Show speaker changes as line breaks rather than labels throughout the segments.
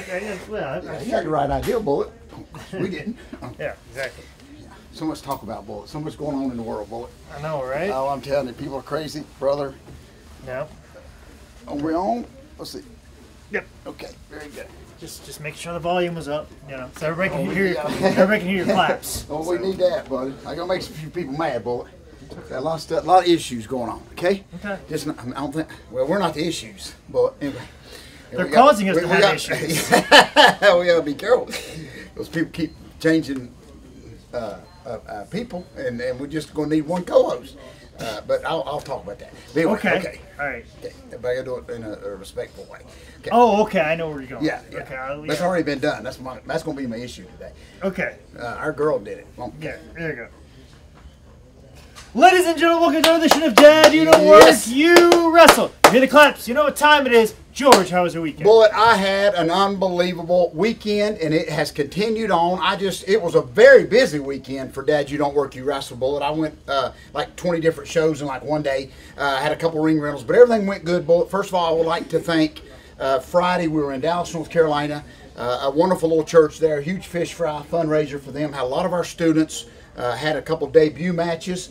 Yeah, you had the right idea, Bullet. We didn't.
Yeah, exactly.
So much talk about Bullet. So much going on in the world, Bullet.
I know, right?
Oh, I'm telling you, people are crazy, brother.
Yeah.
Are we on? Let's see.
Yep.
Okay, very good.
Just make sure the volume was up, so everybody can hear. Everybody can hear your claps.
Oh, we need that, buddy. I gotta make a few people mad, Bullet. Got a lot of stuff, a lot of issues going on. Okay.
Okay.
Just, I don't think. Well, we're not the issues, but anyway.
They're causing us to have issues.
We gotta be careful. Those people keep changing people, and we're just gonna need one co-host. But I'll talk about that. But anyway,
okay. All right.
Okay. But I gotta do it in a respectful way. Okay.
Oh, okay. I know where you're going.
Yeah.
Okay.
That's already been done. That's gonna be my issue today.
Okay.
Our girl did it.
Yeah. There you go. Ladies and gentlemen, welcome to another edition of Dad, You Don't Work, You Wrestle. You hear the claps. You know what time it is. George, how was your weekend?
Bullet, I had an unbelievable weekend, and it has continued on. It was a very busy weekend for Dad, You Don't Work, You Wrestle, Bullet. I went like 20 different shows in like one day. Had a couple ring rentals, but everything went good, Bullet. First of all, I would like to thank Friday. We were in Dallas, North Carolina. A wonderful little church there, huge fish fry fundraiser for them. Had a lot of our students. Had a couple debut matches.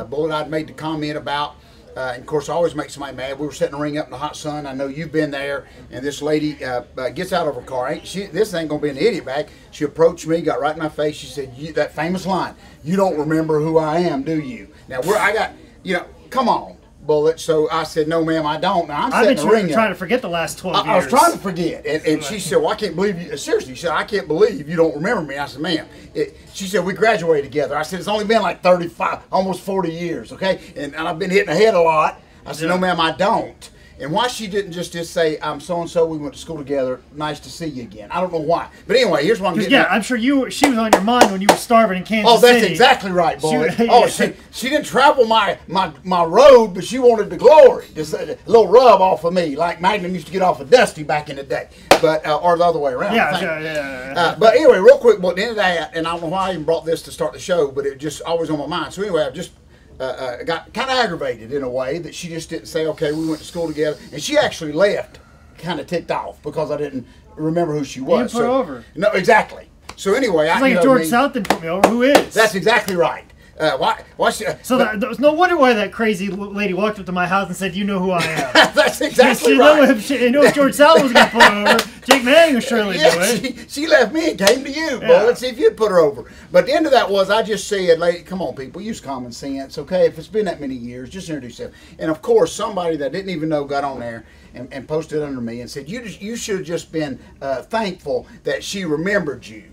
Bullet, I'd made the comment about, and of course I always make somebody mad. We were setting the ring up in the hot sun. I know you've been there, and this lady gets out of her car. This ain't gonna be an idiot bag. She approached me, got right in my face. She said, that famous line, "You don't remember who I am, do you?" Now come on, Bullet. So I said, "No, ma'am, I don't." Now
I've been trying to forget the last 12 years.
I was trying to forget, and she said, "Well, I can't believe you." Seriously, she said, "I can't believe you don't remember me." I said, "Ma'am," she said, "We graduated together." I said, "It's only been like 35, almost 40 years, okay? And I've been hitting the head a lot." I said, "No, ma'am, I don't." And why she didn't just say, "I'm so-and-so, we went to school together, nice to see you again." I don't know why. But anyway, here's what I'm getting at.
I'm sure she was on your mind when you were starving in Kansas City.
Oh, that's exactly right, boy. She didn't travel my road, but she wanted the glory. Just a little rub off of me, like Magnum used to get off of Dusty back in the day. But or the other way around.
Yeah.
But anyway, real quick, but at the end of that, and I don't know why I even brought this to start the show, but it just always on my mind. So anyway, I've just got kind of aggravated in a way that she just didn't say, "Okay, we went to school together," and she actually left kind of ticked off because I didn't remember who she was.
You didn't put her over.
No, exactly. So anyway,
it's like George South didn't put me over. Who is?
That's exactly right. Why she,
there's no wonder why that crazy lady walked up to my house and said, "You know who I am."
That's exactly right.
She knew if George South was going to put her over, Jake Manning would surely do it.
She left me and came to you. Well, let's see if you'd put her over. But the end of that was, I just said, "Lady, come on, people, use common sense, okay? If it's been that many years, just introduce yourself." And of course, somebody that didn't even know got on there and posted under me and said, "You should have just been thankful that she remembered you."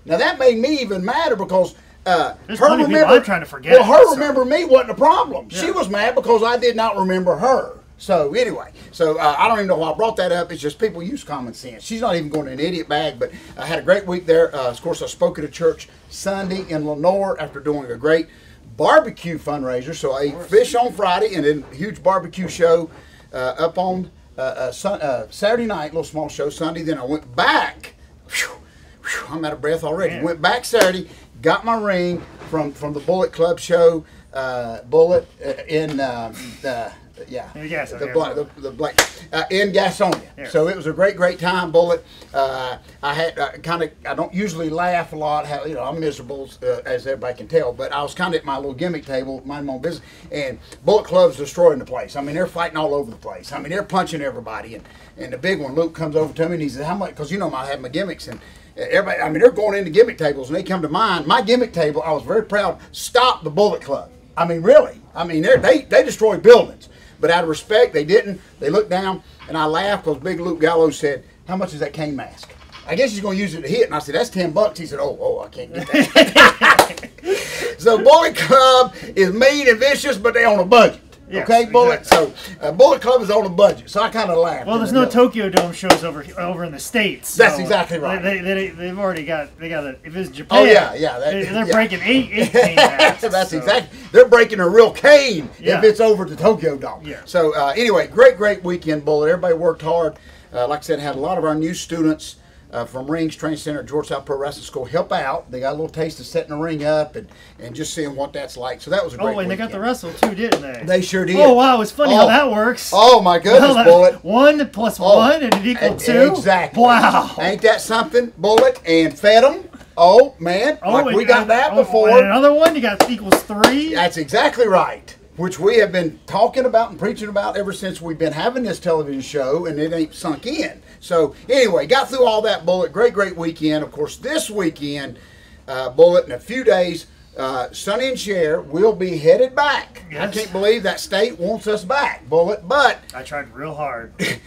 Now that made me even madder because.
I'm trying to forget.
Well, her remember me wasn't a problem. Yeah. She was mad because I did not remember her. So anyway, I don't even know why I brought that up. It's just people use common sense. She's not even going to an idiot bag, but I had a great week there. Of course, I spoke at a church Sunday in Lenore after doing a great barbecue fundraiser. So I ate fish on Friday and then a huge barbecue show up on Saturday night, a little small show Sunday. Then I went back. I'm out of breath already. Went back Saturday. Got my ring from the Bullet Club show, Bullet in in Gastonia. Yeah. So it was a great time, Bullet. I had I don't usually laugh a lot. I'm miserable as everybody can tell, but I was kind of at my little gimmick table, minding my own business, and Bullet Club's destroying the place. I mean, they're fighting all over the place. I mean, they're punching everybody, and the big one, Luke, comes over to me and he says, "How much?" Because I have my gimmicks and. Everybody, I mean, they're going into gimmick tables and they come to mine. My gimmick table, I was very proud, stopped the Bullet Club. I mean, really. I mean, they destroyed buildings. But out of respect, they didn't. They looked down and I laughed because Big Luke Gallows said, "How much is that cane mask?" I guess he's going to use it to hit. And I said, "That's $10. He said, oh, I can't get that. So Bullet Club is mean and vicious, but they on a budget. Yes, okay, Bullet. Exactly. So Bullet Club is on a budget, so I kind of laughed.
Well, there's no Tokyo Dome shows over in the States. So
that's exactly right.
They've already got if it's Japan.
Oh yeah.
They're breaking eight cane masks.
That's exactly. They're breaking a real cane if it's over to Tokyo Dome.
Yeah.
So anyway, great weekend, Bullet. Everybody worked hard. Like I said, had a lot of our new students from Rings Training Center at George South Pro Wrestling School help out. They got a little taste of setting the ring up and just seeing what that's like. So that was a great
and they got the wrestle too, didn't they?
They sure did.
Oh, wow. It's funny how that works.
Oh, my goodness, Bullet.
1 plus 1 and it equals 2?
Exactly.
Wow.
Ain't that something, Bullet? And fed them. Oh, man. We got that before.
And another one, you got equals 3?
That's exactly right. Which we have been talking about and preaching about ever since we've been having this television show, and it ain't sunk in. So, anyway, got through all that, Bullet. Great weekend. Of course, this weekend, Bullet, in a few days, Sonny and Cher will be headed back. Yes. I can't believe that state wants us back, Bullet, but...
I tried real hard.
I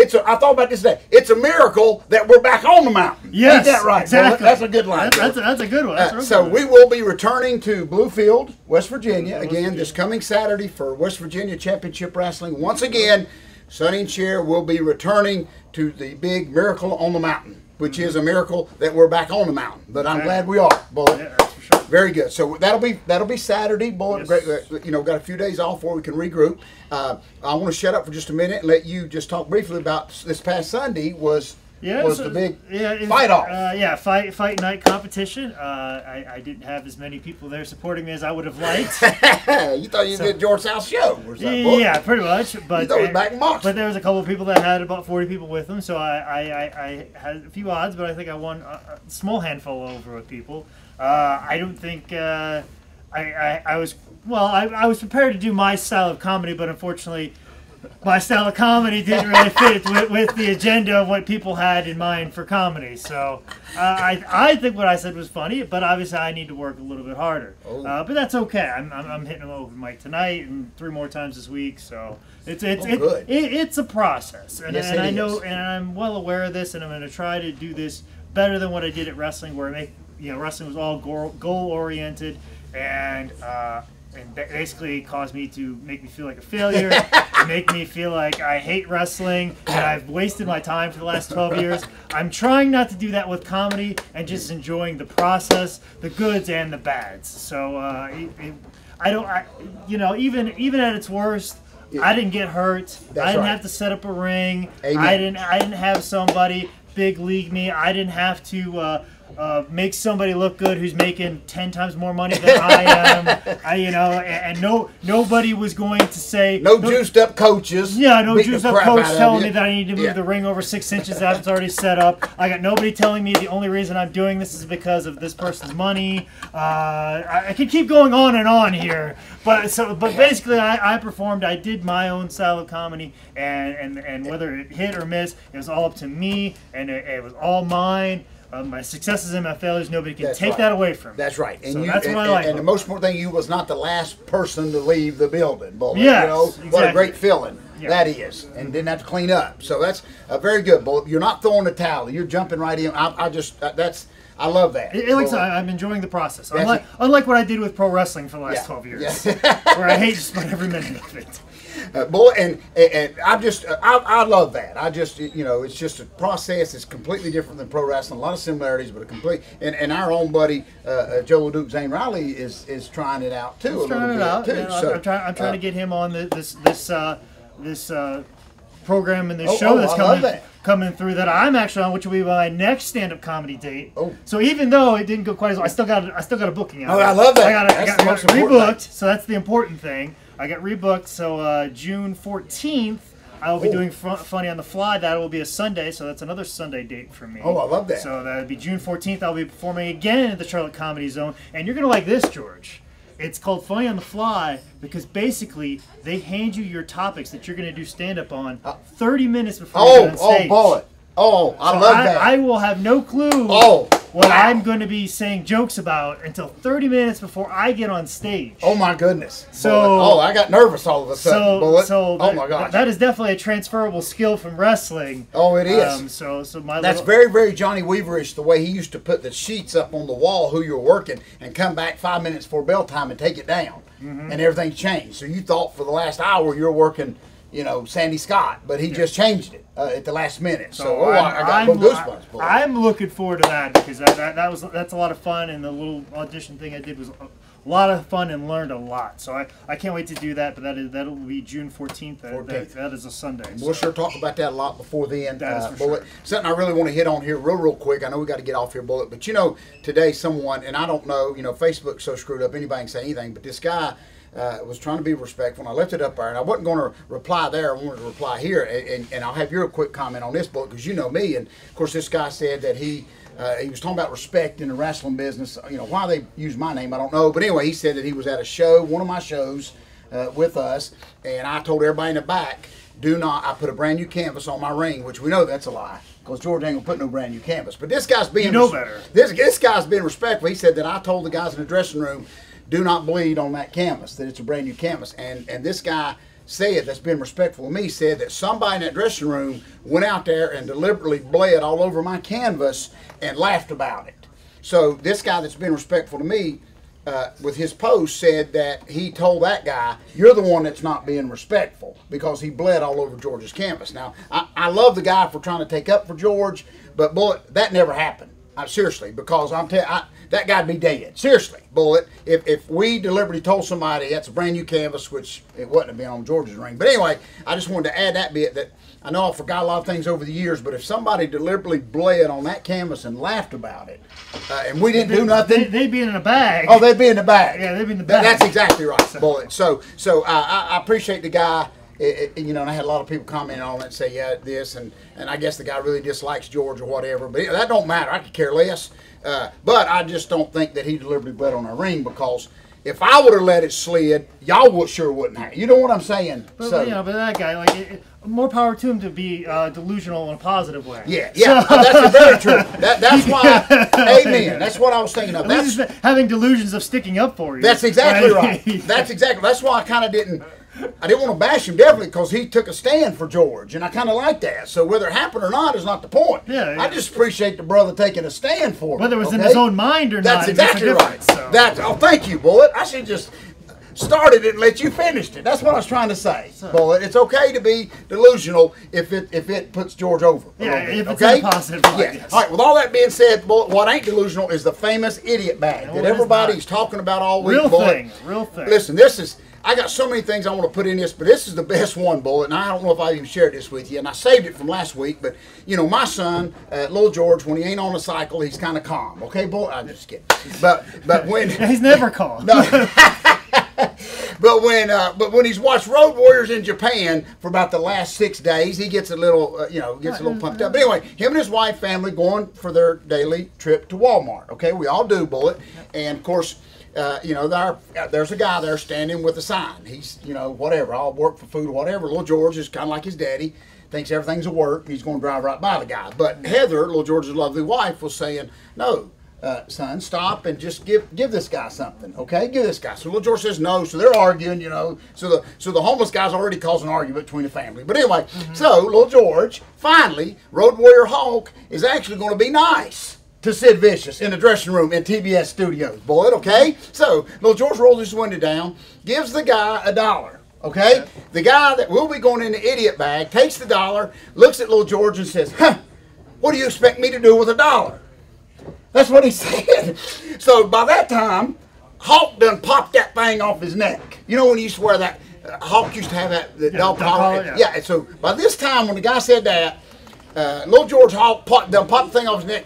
thought about this today. It's a miracle that we're back on the mountain.
Yes,
ain't that right,
exactly.
Bullet? That's a good line.
That's a good one.
So we will be returning to Bluefield, West Virginia, again this coming Saturday for West Virginia Championship Wrestling. Once again, Sonny and Cher will be returning to the big Miracle on the Mountain, which is a miracle that we're back on the mountain. But I'm glad we are, Bullet.
Yeah, that's for sure.
Very good. So that'll be Saturday, Bullet.
Yes.
Great. Got a few days off before we can regroup. I want to shut up for just a minute and let you just talk briefly about this past Sunday was the big fight off.
Fight night competition. I didn't have as many people there supporting me as I would have liked.
You thought you did George South show or something?
Yeah, pretty much. But
you thought it was back in March.
But there was a couple of people that had about 40 people with them, so I had a few odds, but I think I won a small handful over with people. I don't think I was prepared to do my style of comedy, but unfortunately my style of comedy didn't really fit with the agenda of what people had in mind for comedy. So I think what I said was funny, but obviously I need to work a little bit harder. But that's okay. I'm hitting them open mic tonight and 3 more times this week. So it's a process, and I know, and I'm well aware of this, and I'm going to try to do this better than what I did at wrestling, where wrestling was all goal oriented and basically caused me to make me feel like a failure, make me feel like I hate wrestling, and I've wasted my time for the last 12 years. I'm trying not to do that with comedy and just enjoying the process, the goods and the bads. So even at its worst, I didn't get hurt. I didn't have to set up a ring.
Amen.
I didn't have somebody big league me. I didn't have to make somebody look good who's making 10 times more money than I am. Nobody was going to say
no juiced up coaches.
Yeah, no juiced up coach telling me that I need to move the ring over 6 inches after it's already set up. I got nobody telling me the only reason I'm doing this is because of this person's money. I could keep going on and on here, but basically I performed. I did my own style of comedy, and whether it hit or miss, it was all up to me, and it was all mine. My successes and my failures, nobody can take that away from me.
That's right. And
that's what I like.
And the most important thing, you was not the last person to leave the building, Bullet.
Yes,
exactly. What a great feeling that is. And didn't have to clean up. So that's very good, Bullet. You're not throwing the towel. You're jumping right in. I love that.
I'm enjoying the process. Unlike what I did with pro wrestling for the last 12 years, where I hate just about every minute of it.
And I love that. It's just a process. It's completely different than pro wrestling. A lot of similarities, but and our own buddy Joe LeDuc Zane Riley is trying it out too.
He's trying it out.
So,
I'm trying to get him on this program and this show that's coming through that I'm actually on, which will be my next stand-up comedy date. So even though it didn't go quite as well, I still got a booking out.
I love that.
I got rebooked, so that's the important thing. I got rebooked, so June 14th, I will be doing Funny on the Fly. That will be a Sunday, so that's another Sunday date for me.
Oh, I love that.
So that would be June 14th. I'll be performing again at the Charlotte Comedy Zone, and you're going to like this, George. It's called Funny on the Fly because basically they hand you your topics that you're going to do stand-up on 30 minutes before you get on stage.
Bullet. Oh, I love that.
I will have no clue what I'm going to be saying jokes about until 30 minutes before I get on stage.
Oh, my goodness. So, I got nervous all of a sudden, Bullet. Oh, my gosh.
That is definitely a transferable skill from wrestling.
Oh, it is.
That's
very, very Johnny Weaverish, the way he used to put the sheets up on the wall who you were working and come back 5 minutes before bell time and take it down. And everything's changed. So you thought for the last hour you were working, Sandy Scott, but he just changed it at the last minute. So I got little goosebumps.
I'm looking forward to that because that's a lot of fun, and the little audition thing I did was lot of fun and learned a lot. So I can't wait to do that. But that'll be June 14th. That is a Sunday.
We'll sure talk about that a lot before then.
That is for
Bullet.
sure.
Something I really want to hit on here real quick. I know we got to get off here, Bullet. But today someone, and I don't know, Facebook's so screwed up, anybody can say anything. But this guy was trying to be respectful, and I left it up there, and I wasn't going to reply there. I wanted to reply here, and I'll have your quick comment on this, Bullet, because you know me. And of course, this guy said that he was talking about respect in the wrestling business. Why they use my name, I don't know. But anyway, he said that he was at a show, one of my shows, with us, and I told everybody in the back, I put a brand new canvas on my ring, which we know that's a lie, because George ain't gonna put no brand new canvas. But this guy's being
better.
This guy's being respectful. He said that I told the guys in the dressing room, do not bleed on that canvas, that it's a brand new canvas. And this guy said, that's been respectful of me, said that somebody in that dressing room went out there and deliberately bled all over my canvas and laughed about it. So this guy that's been respectful to me, with his post, said that he told that guy, you're the one that's not being respectful, because he bled all over George's canvas. Now, I love the guy for trying to take up for George, but Bullet, that never happened. Seriously, because that guy'd be dead. Seriously, Bullet. If we deliberately told somebody that's a brand new canvas, which it wouldn't have been on George's ring. But anyway, I just wanted to add that bit, that I know I forgot a lot of things over the years, but if somebody deliberately bled on that canvas and laughed about it, and we didn't do nothing,
they'd be in a bag.
Oh, they'd be in the bag.
Yeah, they'd be in the bag.
That's exactly right, Bullet. So I appreciate the guy. And I had a lot of people comment on it and say, yeah, this, and I guess the guy really dislikes George or whatever. But that don't matter. I could care less. But I just don't think that he deliberately bled on our ring, because if I would have let it slid, y'all sure wouldn't have. You know what I'm saying?
But, but that guy, more power to him to be delusional in a positive way.
Yeah. That's very true. That's why, amen. That's what I was thinking of.
That's having delusions of sticking up for you.
That's exactly right. That's why I kind of didn't want to bash him, definitely, because he took a stand for George, and I kind of like that. So whether it happened or not is not the point.
Yeah.
I just appreciate the brother taking a stand for him.
Whether it was in his own mind or
That's
not.
That's exactly right.
So.
Thank you, Bullet. I should just started it and let you finish it. That's what I was trying to say, Bullet. It's okay to be delusional if it puts George over.
If it's
okay?
in a positive way.
Yes. All right. With all that being said, Bullet, what ain't delusional is the famous idiot bag that everybody's talking about all week.
Real thing.
Listen, I got so many things I want to put in this, but this is the best one, Bullet, and I don't know if I even shared this with you, and I saved it from last week, but, my son, little George, when he ain't on a cycle, he's kind of calm, okay, Bullet? I'm just kidding. But when...
He's never calm.
No. But when he's watched Road Warriors in Japan for about the last 6 days, he gets a little, pumped up. But anyway, him and his wife, family, going for their daily trip to Walmart, okay? We all do, Bullet, and, of course... there's a guy there standing with a sign. He's, whatever, I'll work for food or whatever. Little George is kind of like his daddy, thinks everything's a work. He's going to drive right by the guy. But Heather, little George's lovely wife, was saying, no, son, stop and just give this guy something, okay? Give this guy. So little George says no, so they're arguing, So the homeless guy's already caused an argument between the family. But anyway, so little George, finally, Road Warrior Hulk is actually going to be nice to Sid Vicious in the dressing room in TBS Studios, Bullet, okay? So, little George rolls his window down, gives the guy $1, okay? The guy that will be going in the idiot bag takes the $1, looks at little George and says, what do you expect me to do with $1? That's what he said. So, by that time, Hulk done popped that thing off his neck. You know when he used to wear that, Hulk used to have that dog collar? Yeah, so by this time when the guy said that, little George Hawk popped the thing off his neck,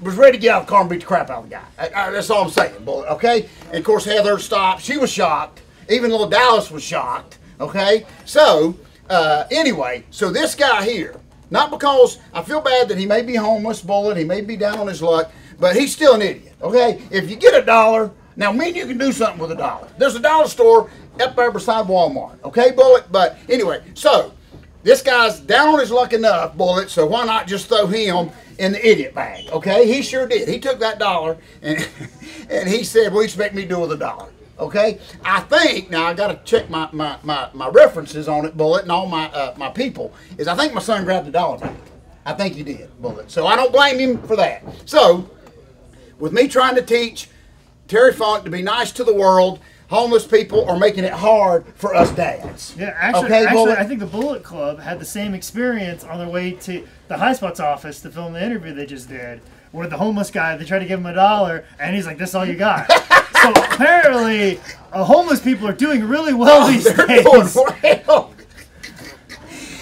was ready to get out of the car and beat the crap out of the guy. That's all I'm saying, Bullet, okay? And, of course, Heather stopped. She was shocked. Even little Dallas was shocked, okay? So, anyway, so this guy here, not because I feel bad that he may be homeless, Bullet, he may be down on his luck, but he's still an idiot, okay? If you get $1, now me and you can do something with $1. There's a dollar store up there beside Walmart, okay, Bullet? But anyway, so... this guy's down on his luck enough, Bullet, so why not just throw him in the idiot bag, okay? He sure did. He took that $1, and he said, what do you expect me to do with $1, okay? I think, now I got to check my references on it, Bullet, and all my people, is I think my son grabbed the $1 back. I think he did, Bullet. So I don't blame him for that. So, with me trying to teach Terry Funk to be nice to the world, homeless people are making it hard for us dads.
Yeah, actually, I think the Bullet Club had the same experience on their way to the High Spots office to film the interview they just did, where the homeless guy, they tried to give him $1, and he's like, this is all you got. So apparently, homeless people are doing really well these days.
Doing well.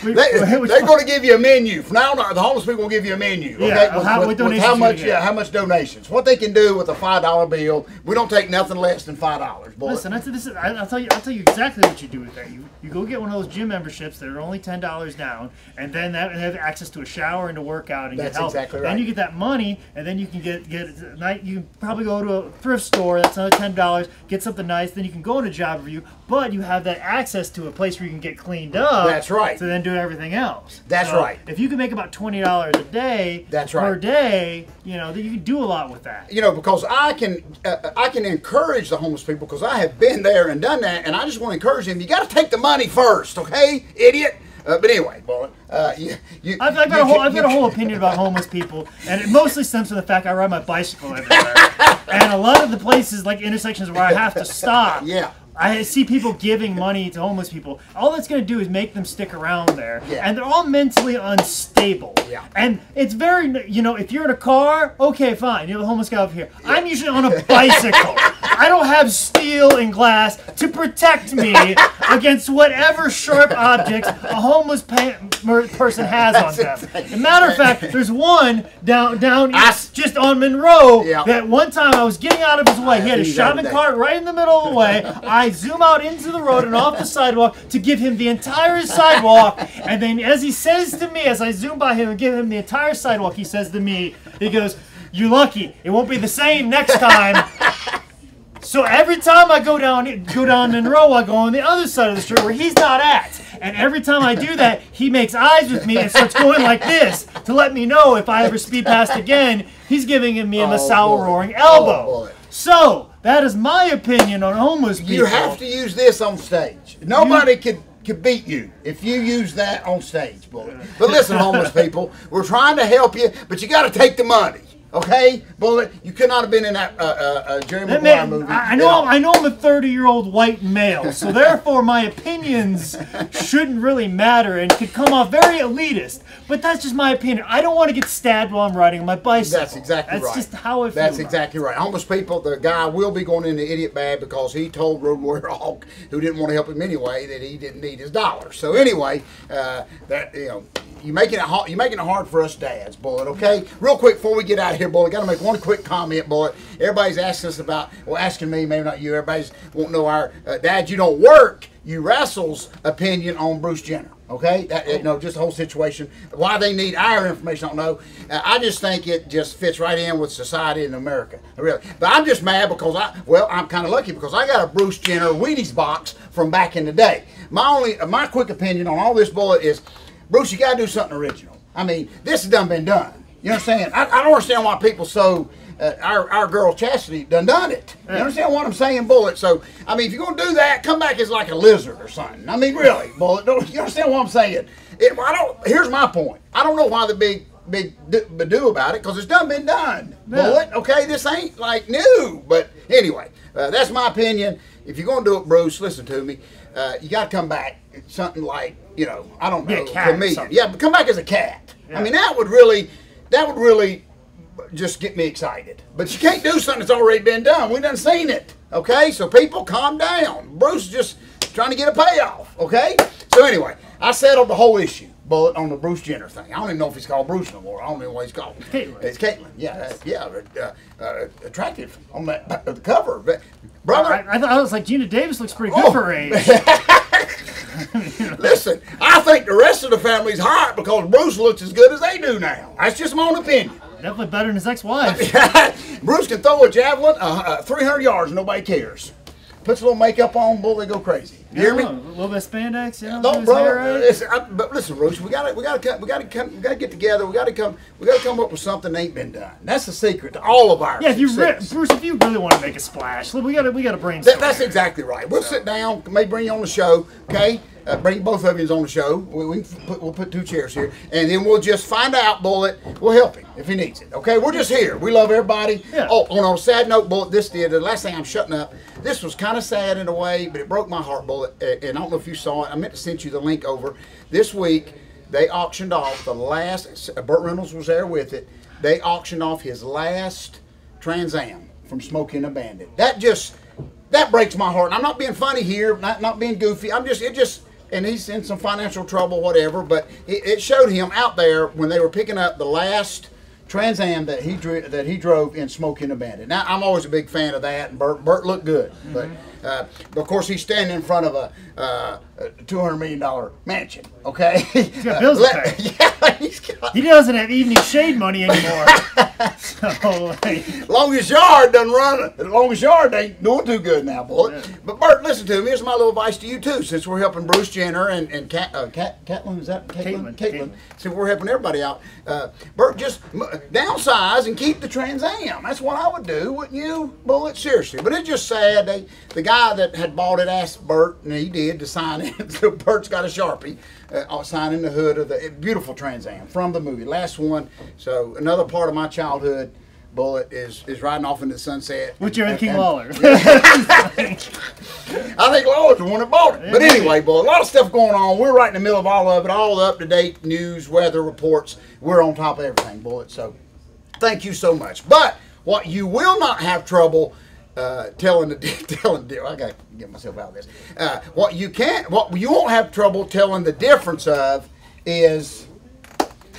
They're going to give you a menu. From now on, the homeless people will give you a menu. Okay?
Yeah,
with how much? Yeah, how much donations? What they can do with a $5 bill. We don't take nothing less than $5. Boy.
Listen, I'll tell you exactly what you do with that. You go get one of those gym memberships that are only $10 down, and then have access to a shower and to work out and
That's
get help.
Exactly right.
Then you get that money, and then you can get night. You can probably go to a thrift store. That's another $10. Get something nice. Then you can go on a job review, but you have that access to a place where you can get cleaned up.
That's right.
So then do everything else.
That's right.
If you can make about $20 a day, per day, then you can do a lot with that.
Because I can encourage the homeless people because I have been there and done that, and I just want to encourage them. You got to take the money first, okay, idiot. But anyway,
I've got a whole opinion about homeless people, and it mostly stems from the fact I ride my bicycle everywhere, and a lot of the places like intersections where I have to stop.
Yeah.
I see people giving money to homeless people. All that's going to do is make them stick around there.
Yeah.
And they're all mentally unstable.
Yeah.
And it's very, if you're in a car, okay, fine. You have a homeless guy over here. Yeah. I'm usually on a bicycle. I don't have steel and glass to protect me against whatever sharp objects a homeless person has on them. As a matter of fact, there's one down just on Monroe that one time I was getting out of his way. He had a shopping cart right in the middle of the way. I zoom out into the road and off the sidewalk to give him the entire sidewalk. And then as he says to me, as I zoom by him and give him the entire sidewalk, he says to me, he goes, "You're lucky. It won't be the same next time." So every time I go down Monroe, I go on the other side of the street where he's not at. And every time I do that, he makes eyes with me and starts going like this to let me know if I ever speed past again, he's giving me a sour-roaring elbow. So, that is my opinion on homeless people.
You have to use this on stage. Nobody could beat you if you use that on stage, Bullet. But listen, homeless people, we're trying to help you, but you got to take the money. Okay, Bullet, you could not have been in that Jerry Maguire movie.
I know I'm a 30-year-old white male, so therefore my opinions shouldn't really matter and could come off very elitist. But that's just my opinion. I don't want to get stabbed while I'm riding on my bicycle.
That's exactly right.
That's just how I feel.
That's exactly right. Homeless people, the guy will be going into idiot bad because he told Road Warrior Hawk, who didn't want to help him anyway, that he didn't need his dollar. So anyway, you're making it hard for us dads, Bullet, okay? Real quick before we get out of here, Bullet, got to make one quick comment, Bullet. Everybody's asking us asking me, maybe not you, everybody's wanting to know our Dad, you don't work, you wrestle's opinion on Bruce Jenner, okay? Just the whole situation. Why they need our information, I don't know. I just think it just fits right in with society in America, really. But I'm just mad because I'm kind of lucky because I got a Bruce Jenner Wheaties box from back in the day. My quick opinion on all this, Bullet, is Bruce, you got to do something original. I mean, this has done been done. You understand? I don't understand why people our girl Chastity done it. You understand what I'm saying, Bullet? So, I mean, if you're going to do that, come back as like a lizard or something. I mean, really, Bullet. You understand what I'm saying? Here's my point. I don't know why the big do about it because it's been done. Bullet, okay? This ain't like new. But anyway, that's my opinion. If you're going to do it, Bruce, listen to me. You got to come back something like, I don't know, comedian. Yeah, but come back as a cat. Yeah. I mean, that would really just get me excited. But you can't do something that's already been done. We done seen it. Okay, so people, calm down. Bruce is just trying to get a payoff. Okay. So anyway, I settled the whole issue, Bullet, on the Bruce Jenner thing. I don't even know if he's called Bruce no more. I don't even know what he's called.
Caitlyn.
It's Caitlyn. Attractive on the cover. But, brother,
I was like, Gina Davis looks pretty good for her age.
Listen, I think the rest of the family's hot because Bruce looks as good as they do now. That's just my own opinion.
Definitely better than his ex-wife.
Bruce can throw a javelin 300 yards and nobody cares. Puts a little makeup on, bull, they go crazy. You hear me?
A little bit of spandex,
No, brother. But listen, Bruce, we gotta get together. We gotta come up with something that ain't been done. That's the secret to all of our success.
Bruce, if you really want to make a splash, we gotta brainstorm.
That's exactly right. We'll sit down, maybe bring you on the show, okay? Bring both of you on the show. We'll put 2 chairs here, and then we'll just find out, Bullet. We'll help him if he needs it. Okay, we're just here. We love everybody.
Yeah.
Oh, on a sad note, Bullet, the last thing I'm shutting up. This was kind of sad in a way, but it broke my heart, Bullet. And I don't know if you saw it. I meant to send you the link over. This week, they auctioned off the last. Burt Reynolds was there with it. They auctioned off his last Trans Am from Smokey and the Bandit. That breaks my heart. And I'm not being funny here, not being goofy. And he's in some financial trouble, whatever. But it showed him out there when they were picking up the last Trans Am that he drove in Smokey and the Bandit. Now I'm always a big fan of that, and Burt looked good, but of course he's standing in front of a $200 million mansion. Okay,
he's got bills to pay.
Yeah,
he doesn't have evening shade money anymore. So,
as long as yard doesn't run, as long as yard ain't doing too good now, boy. Yeah. But Burt, listen to me. Here's my little advice to you too. Since we're helping Bruce Jenner and Caitlin, is that Caitlin? Since we're helping everybody out, Burt, just downsize and keep the Trans Am. That's what I would do, wouldn't you, Bullet? Seriously. But it's just sad. The guy that had bought it asked Burt, and he did, to sign it. So Burt's got a Sharpie signing the hood of the beautiful Trans Am from the movie. Last one. So another part of my childhood, Bullet, is riding off into the sunset.
With your King Lawler.
I think Lawler's the one that bought it. But anyway, Bullet, a lot of stuff going on. We're right in the middle of all of it, all the up-to-date news, weather reports. We're on top of everything, Bullet. So thank you so much. But what you will not have trouble telling I got to get myself out of this. What you won't have trouble telling the difference of is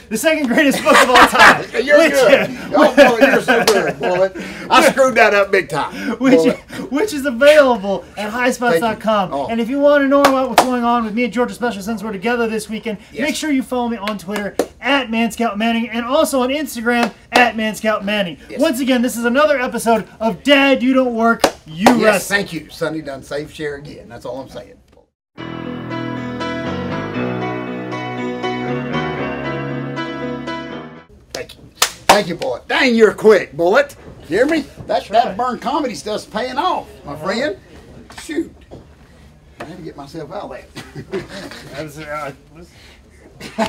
the second greatest book of all time.
You're good. Oh, boy, you're so good, Bullet. I screwed that up big time.
Which is available at highspots.com.
Oh.
And if you want to know about what's going on with me and George, especially since we're together this weekend, make sure you follow me on Twitter at ManScoutManning and also on Instagram at ManScoutManning. Yes. Once again, this is another episode of Dad, You Don't Work, You Wrestle.
Yes, thank you. Sonny done save share again. That's all I'm saying. Thank you, Bullet. Dang, you're quick, Bullet. You hear me? That burn comedy stuff's paying off, my friend. Shoot. I had to get myself out of that.